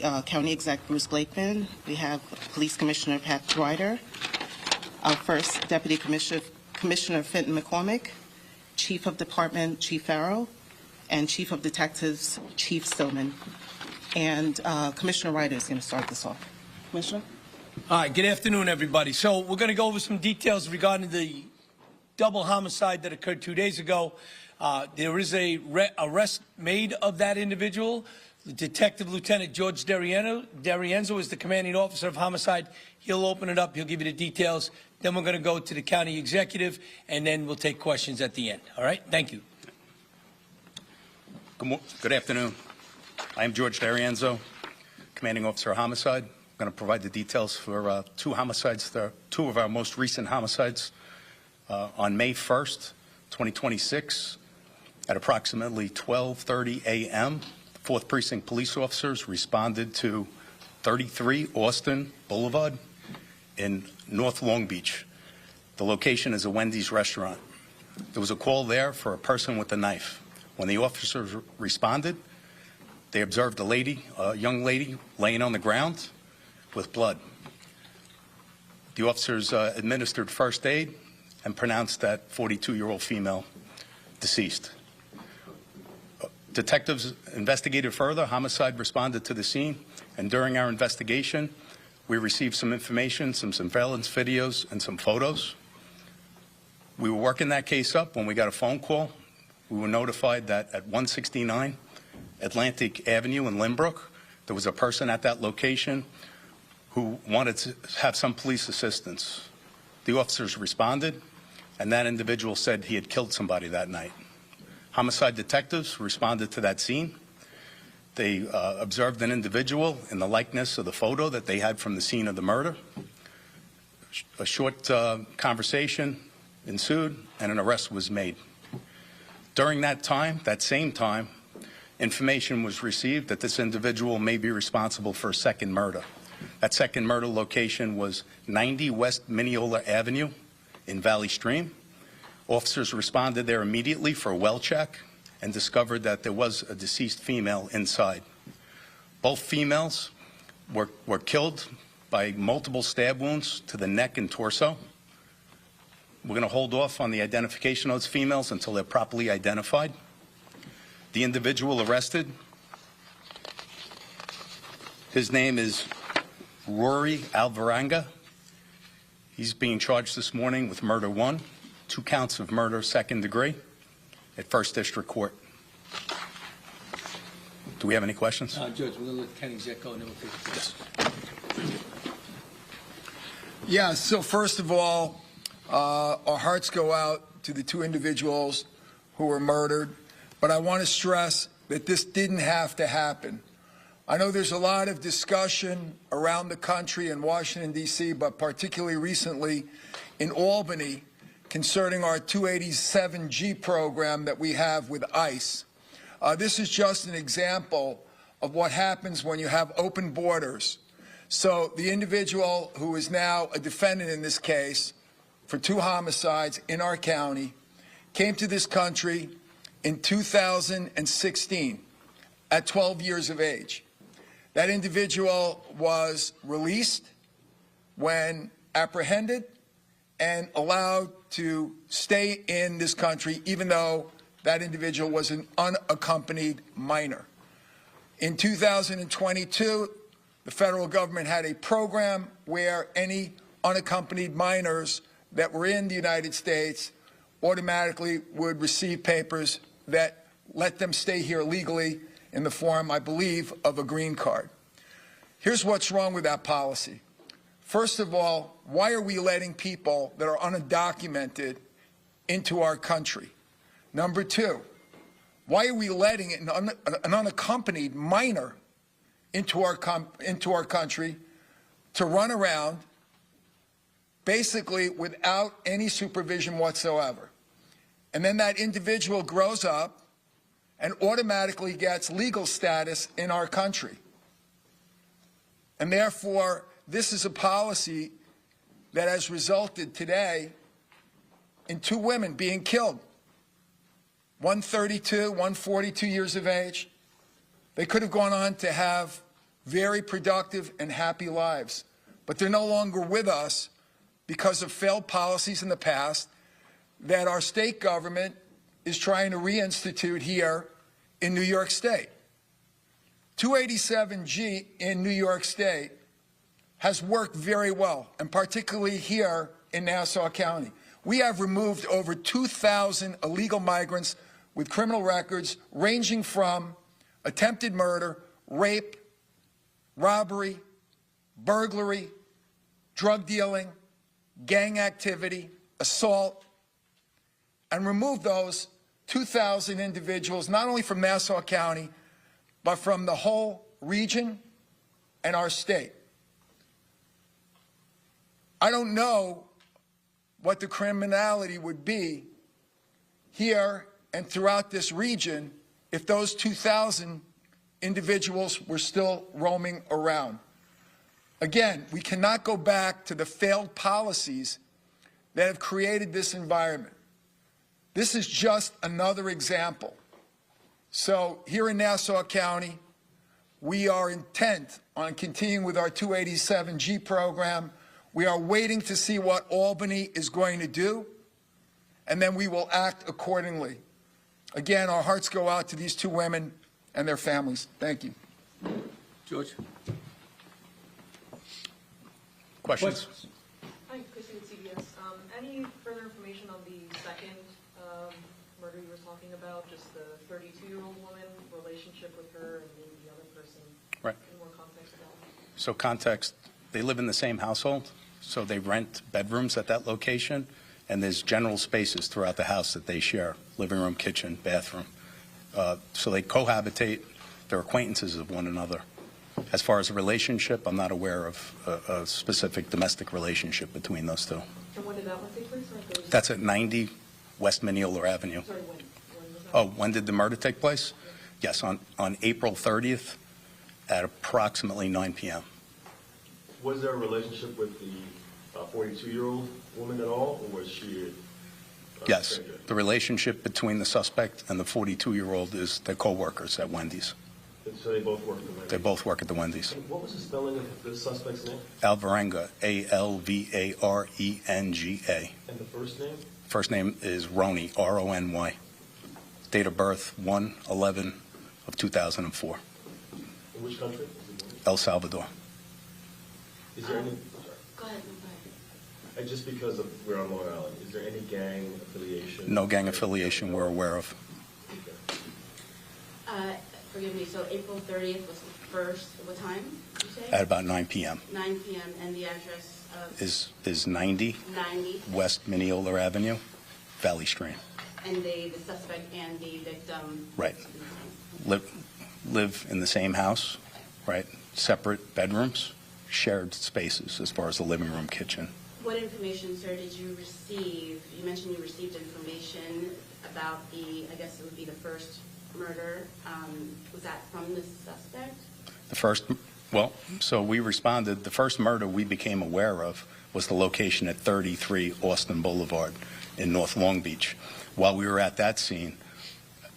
County Exec Bruce Blakeman. We have Police Commissioner Pat Ryder, our first Deputy Commissioner Fenton McCormick, Chief of Department Chief Farrell, and Chief of Detectives Chief Stillman. And Commissioner Ryder is going to start this off. Commissioner? All right, good afternoon, everybody. So we're going to go over some details regarding the double homicide that occurred 2 days ago. There is a arrest made of that individual. Detective Lieutenant George D'Arienzo is the commanding officer of homicide. He'll open it up. He'll give you the details. Then we're going to go to the county executive, and then we'll take questions at the end. All right? Thank you. Good afternoon. I am George D'Arienzo, commanding officer of homicide. I'm going to provide the details for two homicides, two of our most recent homicides. On May 1st, 2026, at approximately 12:30 a.m., 4th Precinct police officers responded to 33 Austin Boulevard in North Long Beach. The location is a Wendy's restaurant. There was a call there for a person with a knife. When the officers responded, they observed a young lady laying on the ground with blood. The officers administered first aid and pronounced that 42-year-old female deceased. Detectives investigated further. Homicide responded to the scene, and during our investigation, we received some information, some surveillance videos, and some photos. We were working that case up when we got a phone call. We were notified that at 169 Atlantic Avenue in Lynbrook, there was a person at that location who wanted to have some police assistance. The officers responded, and that individual said he had killed somebody that night. Homicide detectives responded to that scene. They observed an individual in the likeness of the photo that they had from the scene of the murder. A short conversation ensued, and an arrest was made. During that time, that same time, information was received that this individual may be responsible for a second murder. That second murder location was 90 West Mineola Avenue in Valley Stream. Officers responded there immediately for a well check and discovered that there was a deceased female inside. Both females were killed by multiple stab wounds to the neck and torso. We're going to hold off on the identification of those females until they're properly identified. The individual arrested, his name is Rory Alvaranga. He's being charged this morning with murder 1, 2 counts of murder 2nd degree at 1st District Court. Do we have any questions? Judge, we're going to let County Exec go, and then we'll take the questions. Yeah, so first of all, our hearts go out to the 2 individuals who were murdered, but I want to stress that this didn't have to happen. I know there's a lot of discussion around the country in Washington, D.C., but particularly recently in Albany concerning our 287G program that we have with ICE. This is just an example of what happens when you have open borders. So the individual who is now a defendant in this case for 2 homicides in our county came to this country in 2016 at 12 years of age. That individual was released when apprehended and allowed to stay in this country, even though that individual was an unaccompanied minor. In 2022, the federal government had a program where any unaccompanied minors that were in the United States automatically would receive papers that let them stay here legally in the form, I believe, of a green card. Here's what's wrong with that policy. First of all, why are we letting people that are undocumented into our country? Number 2, why are we letting an unaccompanied minor into our country to run around basically without any supervision whatsoever? And then that individual grows up and automatically gets legal status in our country. And therefore, this is a policy that has resulted today in 2 women being killed. One 32, one 42 years of age. They could have gone on to have very productive and happy lives. But they're no longer with us because of failed policies in the past that our state government is trying to reinstitute here in New York State. 287G in New York State has worked very well, and particularly here in Nassau County. We have removed over 2,000 illegal migrants with criminal records ranging from attempted murder, rape, robbery, burglary, drug dealing, gang activity, assault, and removed those 2,000 individuals not only from Nassau County, but from the whole region and our state. I don't know what the criminality would be here and throughout this region if those 2,000 individuals were still roaming around. Again, we cannot go back to the failed policies that have created this environment. This is just another example. So here in Nassau County, we are intent on continuing with our 287G program. We are waiting to see what Albany is going to do, and then we will act accordingly. Again, our hearts go out to these two women and their families. Thank you. George? Questions? Hi, Chrissy with CBS. Any further information on the second murder you were talking about, just the 32-year-old woman, relationship with her, and maybe the other person? Right. Any more context about that? So context, they live in the same household, so they rent bedrooms at that location, and there's general spaces throughout the house that they share, living room, kitchen, bathroom. So they cohabitate, they're acquaintances of one another. As far as a relationship, I'm not aware of a specific domestic relationship between those two. And when did that one take place? Or That's at 90 West Mineola Avenue. Sorry, when was that? Oh, when did the murder take place? Yes, on April 30th at approximately 9 p.m. Was there a relationship with the 42-year-old woman at all, or was she a Yes, stranger? the relationship between the suspect and the 42-year-old is they're co-workers at Wendy's. So they both worked in They both work at the Wendy's. And what was the spelling of the suspect's name? Alvarenga, Alvarenga. And the first name? First name is Rony, Rony. Date of birth, 1/11 of 2004. In which country? Is it El Salvador. Is there any? Sorry. Go ahead. And just because of we're on Long Island, is there any gang affiliation? No gang affiliation we're aware of. Okay. Forgive me, so April 30th was the first, what time, did you say? At about 9 p.m. 9 p.m., and the address of? Is 90 90, West Mineola Avenue, Valley Stream. and the suspect and the victim? Right. Live in the same house, right? Separate bedrooms, shared spaces as far as the living room, kitchen. What information, sir, did you receive? You mentioned you received information about the, I guess it would be the first murder. Was that from the suspect? The first, well, so we responded, the first murder we became aware of was the location at 33 Austin Boulevard in North Long Beach. While we were at that scene,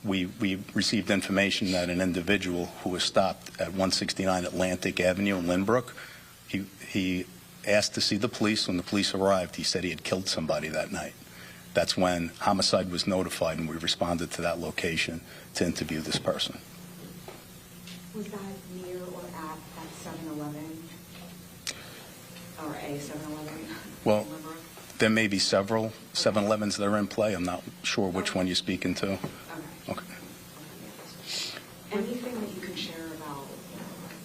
we received information that an individual who was stopped at 169 Atlantic Avenue in Lynbrook, he asked to see the police. When the police arrived, he said he had killed somebody that night. That's when homicide was notified, and we responded to that location to interview this person. Was that near or at that 7-Eleven or a 7-Eleven? Well, there may be several 7-Elevens that are in play. I'm not sure which one you're speaking to. Okay. Anything that you can share about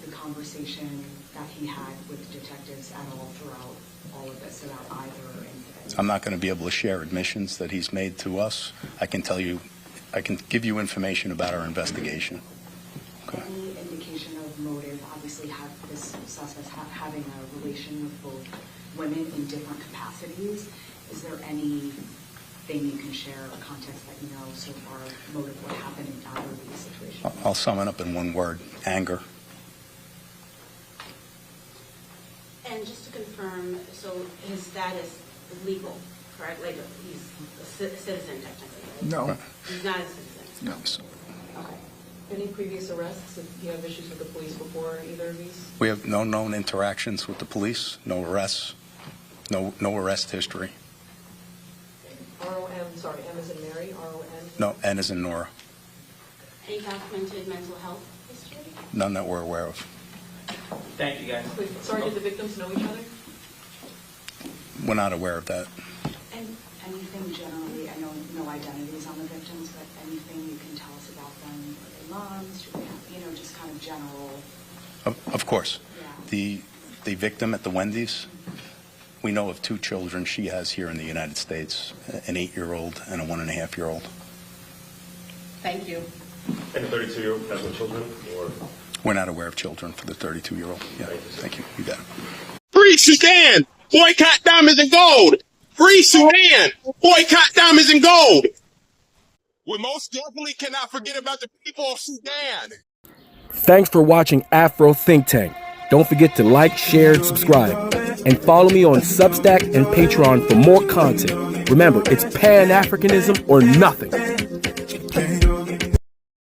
the conversation that he had with detectives at all throughout all of this about either incident? I'm not going to be able to share admissions that he's made to us. I can give you information about our investigation. Okay. Any indication of motive? Obviously, have this suspect having a relation with both women in different capacities. Is there anything you can share or context that you know so far, motive, what happened in either of these situations? I'll sum it up in one word: anger. And just to confirm, so his status is legal, correct? Like, he's a citizen technically, right? No. He's not a citizen? No. Okay. Any previous arrests? Do you have issues with the police before either of these? We have no known interactions with the police, no arrests, no arrest history. R-O-M, sorry, M as in Mary, R-O-M? No, N as in Nora. Any documented mental health history? None that we're aware of. Thank you, guys. Wait, sorry, did the victims know each other? We're not aware of that. And anything generally, I know no identities on the victims, but anything you can tell us about them? Are they moms? Do they have, just kind of general? Of course. Yeah. The victim at the Wendy's, we know of 2 children she has here in the United States, an 8-year-old and a 1.5-year-old. Thank you. And the 32-year-old has no children, or? We're not aware of children for the 32-year-old. Yeah, thank you. You got it. Free Sudan! Boycott diamonds and gold! Free Sudan! Boycott diamonds and gold! We most definitely cannot forget about the people of Sudan. Thanks for watching Afro Think Tank. Don't forget to like, share, and subscribe. And follow me on Substack and Patreon for more content. Remember, it's Pan-Africanism or nothing.